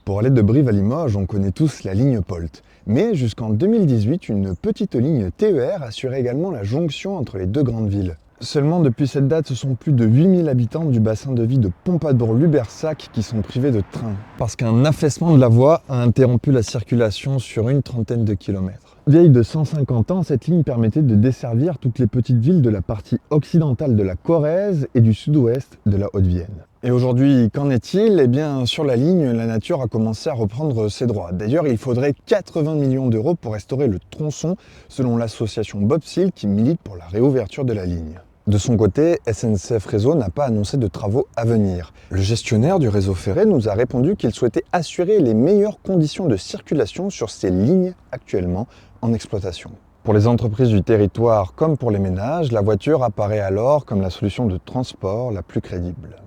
Pour aller de Brive à Limoges, on connaît tous la ligne POLT. Mais jusqu'en 2018, une petite ligne TER assurait également la jonction entre les deux grandes villes. Seulement depuis cette date, ce sont plus de 8000 habitants du bassin de vie de Pompadour-Lubersac qui sont privés de train. Parce qu'un affaissement de la voie a interrompu la circulation sur une trentaine de kilomètres. Vieille de 150 ans, cette ligne permettait de desservir toutes les petites villes de la partie occidentale de la Corrèze et du sud-ouest de la Haute-Vienne. Et aujourd'hui, qu'en est-il? Eh bien, sur la ligne, la nature a commencé à reprendre ses droits. D'ailleurs, il faudrait 80 millions d'euros pour restaurer le tronçon, selon l'association Bobsil qui milite pour la réouverture de la ligne. De son côté, SNCF Réseau n'a pas annoncé de travaux à venir. Le gestionnaire du réseau ferré nous a répondu qu'il souhaitait assurer les meilleures conditions de circulation sur ces lignes actuellement en exploitation. Pour les entreprises du territoire comme pour les ménages, la voiture apparaît alors comme la solution de transport la plus crédible.